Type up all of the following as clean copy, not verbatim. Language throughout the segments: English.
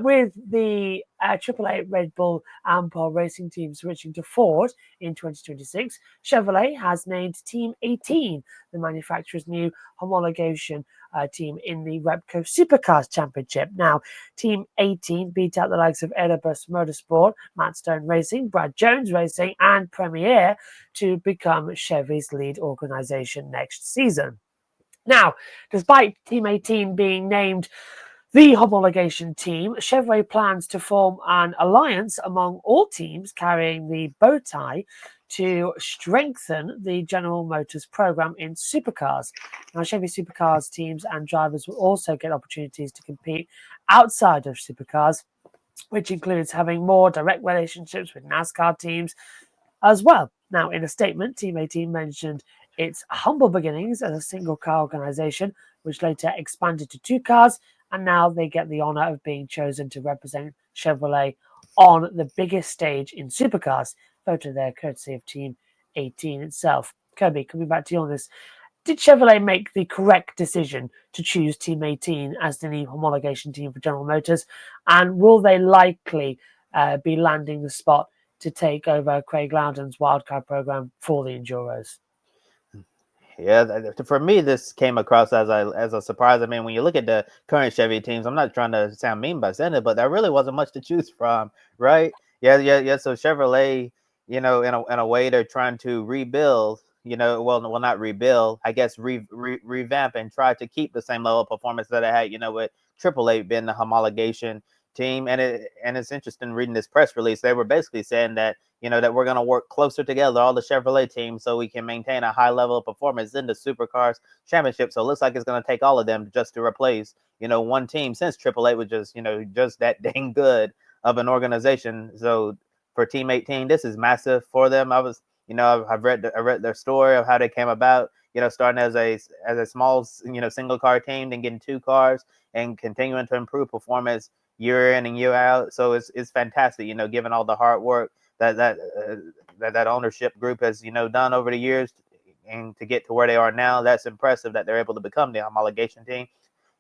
With the AAA Red Bull Ampol racing team switching to Ford in 2026, Chevrolet has named Team 18 the manufacturer's new homologation team in the Repco Supercars Championship. Now, Team 18 beat out the likes of Airbus Motorsport, Matt Stone Racing, Brad Jones Racing, and Premier to become Chevy's lead organization next season. Now, despite Team 18 being named the homologation team, Chevrolet plans to form an alliance among all teams carrying the bow tie to strengthen the General Motors program in supercars. Now, Chevy supercars teams and drivers will also get opportunities to compete outside of supercars, which includes having more direct relationships with NASCAR teams as well. Now, in a statement, Team 18 mentioned its humble beginnings as a single car organization, which later expanded to two cars, and now they get the honor of being chosen to represent Chevrolet on the biggest stage in supercars. Photo there, courtesy of Team 18 itself. Kirby, coming back to you on this, did Chevrolet make the correct decision to choose Team 18 as the new homologation team for General Motors? And will they likely be landing the spot to take over Craig Loudon's wildcard program for the Enduros? Yeah, for me, this came across as a surprise. I mean, when you look at the current Chevy teams, I'm not trying to sound mean by saying it, but there really wasn't much to choose from, right? Yeah. So Chevrolet, in a way, they're trying to rebuild. Well, not rebuild. I guess revamp and try to keep the same level of performance that I had. With AAA being the homologation team, and it's interesting reading this press release. They were basically saying that that we're going to work closer together, all the Chevrolet teams, so we can maintain a high level of performance in the Supercars Championship. So it looks like it's going to take all of them just to replace, one team, since AAA was just that dang good of an organization. So for Team 18, this is massive for them. I've read their story of how they came about, starting as a small, single car team, then getting two cars and continuing to improve performance year in and year out. So it's fantastic, given all the hard work that ownership group has done over the years, and to get to where they are now, that's impressive that they're able to become the homologation team.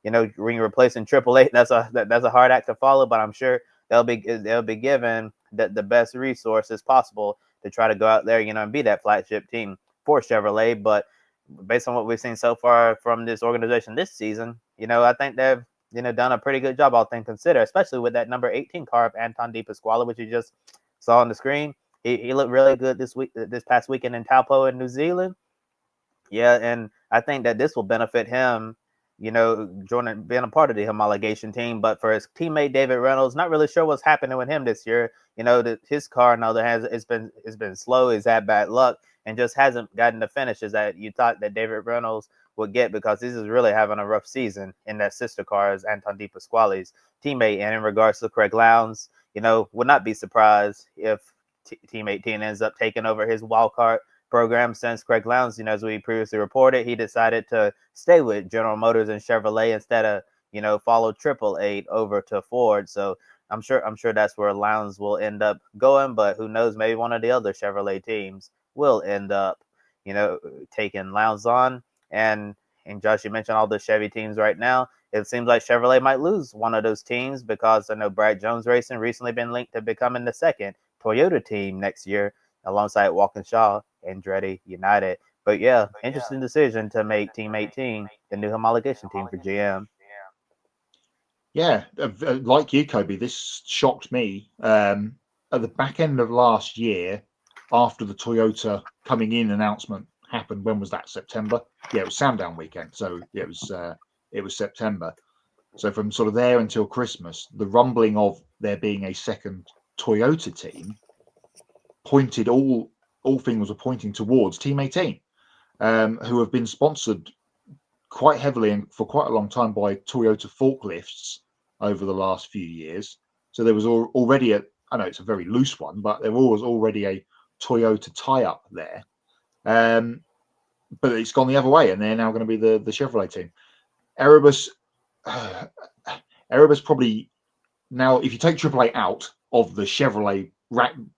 When you're replacing AAA, that's a hard act to follow, but I'm sure they'll be given the best resources possible to try to go out there, and be that flagship team for Chevrolet. But based on what we've seen so far from this organization this season, I think they've done a pretty good job, all things considered, especially with that number 18 car of Anton De Pasquale, which you just saw on the screen. He looked really good this past weekend in Taupo in New Zealand. Yeah, and I think that this will benefit him, joining, being a part of the homologation team. But for his teammate David Reynolds, not really sure what's happening with him this year. His car, on the other hand, it's been slow. He's had bad luck and just hasn't gotten the finishes that you thought that David Reynolds would get, because this is really having a rough season in that sister car as Anton De Pasquale's teammate. And in regards to Craig Lowndes, would not be surprised if Team 18 ends up taking over his wild card program, since Craig Lowndes, as we previously reported, he decided to stay with General Motors and Chevrolet instead of, follow AAA over to Ford. So I'm sure that's where Lowndes will end up going, but who knows, maybe one of the other Chevrolet teams will end up, taking Lowndes on. And Josh, you mentioned all the Chevy teams right now. It seems like Chevrolet might lose one of those teams, because I know Brad Jones Racing recently been linked to becoming the second Toyota team next year, alongside Walkinshaw Andretti United. But yeah, interesting decision to make Team 18 the new homologation team for GM. Yeah, like you, Kobe, this shocked me. At the back end of last year, after the Toyota coming in announcement happened, when was that? September? Yeah, it was Sandown weekend. So yeah, it was September. So from sort of there until Christmas, the rumbling of there being a second Toyota team pointed all things were pointing towards Team 18, who have been sponsored quite heavily and for quite a long time by Toyota forklifts over the last few years. So there was already I know it's a very loose one, but there was already a Toyota tie-up there. But it's gone the other way, and they're now going to be the Chevrolet team. Erebus probably, now, if you take AAA out of the Chevrolet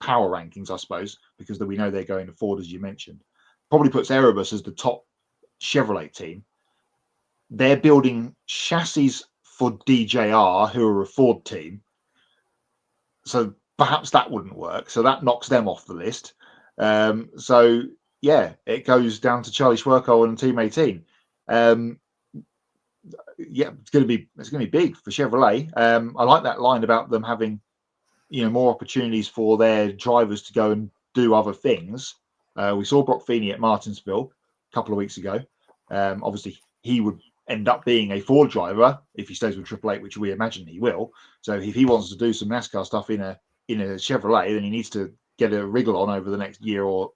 power rankings, I suppose, because we know they're going to Ford, as you mentioned, probably puts Erebus as the top Chevrolet team. They're building chassis for DJR, who are a Ford team, So perhaps that wouldn't work. So that knocks them off the list. So yeah, it goes down to Charlie Schwerkow and Team 18. Yeah, it's going to be big for Chevrolet. I like that line about them having, more opportunities for their drivers to go and do other things. We saw Brock Feeney at Martinsville a couple of weeks ago. Obviously, he would end up being a Ford driver if he stays with Triple Eight, which we imagine he will. So if he wants to do some NASCAR stuff in a Chevrolet, then he needs to get a wriggle on over the next year or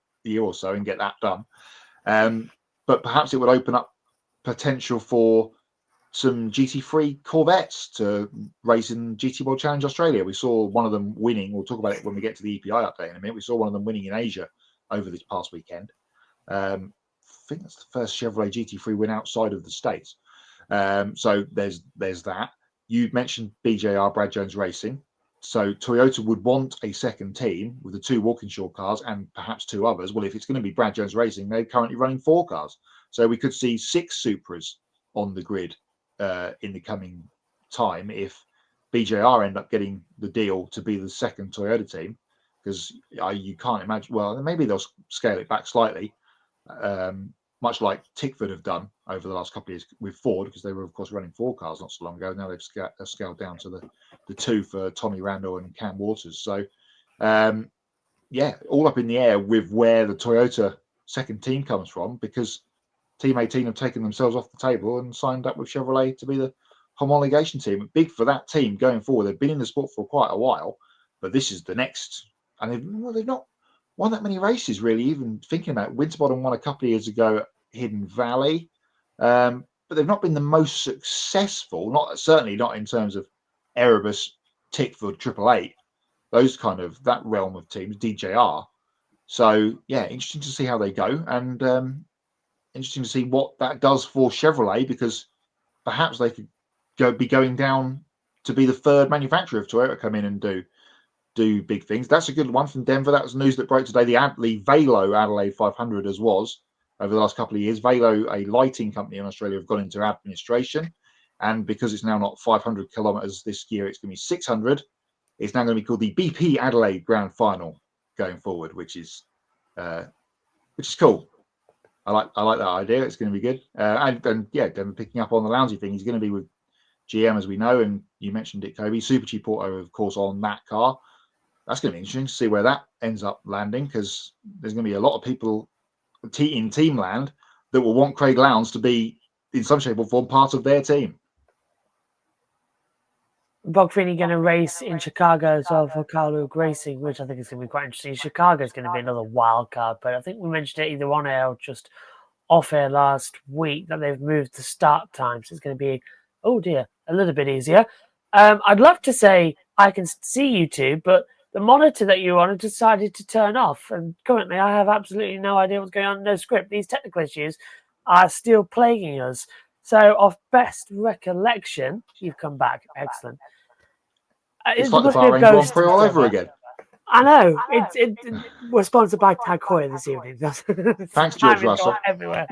so and get that done. But perhaps it would open up potential for some GT3 Corvettes to race in GT World Challenge Australia. We saw one of them winning. We'll talk about it when we get to the EPI update in a minute. We saw one of them winning in Asia over this past weekend. I think that's the first Chevrolet GT3 win outside of the States. So there's that. You mentioned BJR, Brad Jones Racing. So Toyota would want a second team with the 2 Walkinshaw cars and perhaps 2 others. Well, if it's going to be Brad Jones Racing, they're currently running 4 cars. So we could see 6 Supras on the grid in the coming time if BJR end up getting the deal to be the second Toyota team, because you can't imagine. Well, maybe they'll scale it back slightly, much like Tickford have done over the last couple of years with Ford, because they were of course running 4 cars not so long ago. Now they've scaled down to the 2 for Tommy Randall and Cam Waters. So yeah, all up in the air with where the Toyota second team comes from, because Team 18 have taken themselves off the table and signed up with Chevrolet to be the homologation team. Big for that team going forward. They've been in the sport for quite a while, but this is the next. And they've not won that many races, really, even thinking about it. Winterbottom won a couple of years ago at Hidden Valley, but they've not been the most successful, certainly not in terms of Erebus, Tickford, Triple Eight, those kind of that realm of teams, DJR. So, yeah, interesting to see how they go. And interesting to see what that does for Chevrolet, because perhaps they could be going down to be the 3rd manufacturer of Toyota come in and do big things. That's a good one from Denver. That was news that broke today. The Velo Adelaide 500 as was over the last couple of years. Velo, a lighting company in Australia, have gone into administration, and because it's now not 500 kilometers this year, it's going to be 600. It's now going to be called the BP Adelaide Grand Final going forward, which is cool. I like that idea. It's going to be good. And yeah, Denver picking up on the Lounsey thing. He's going to be with GM, as we know, and you mentioned Dick Kobe. Super Cheap Auto, of course, on that car. That's going to be interesting to see where that ends up landing, because there's going to be a lot of people in team land that will want Craig Lowndes to be, in some shape or form, part of their team. Brock Feeney going to race in Chicago as well for Carl Racing, which I think is going to be quite interesting. Chicago is going to be another wild card, but I think we mentioned it either on air or just off air last week that they've moved the start times. It's going to be, oh dear, a little bit easier. I'd love to say I can see you two, but the monitor that you're on decided to turn off, and currently I have absolutely no idea what's going on. No script. These technical issues are still plaguing us. So, off best recollection, you've come back. Excellent. It's like the Bahrain Grand Prix all over again. I know. We're sponsored by Tag Heuer this evening. Thanks, George Russell. Everywhere.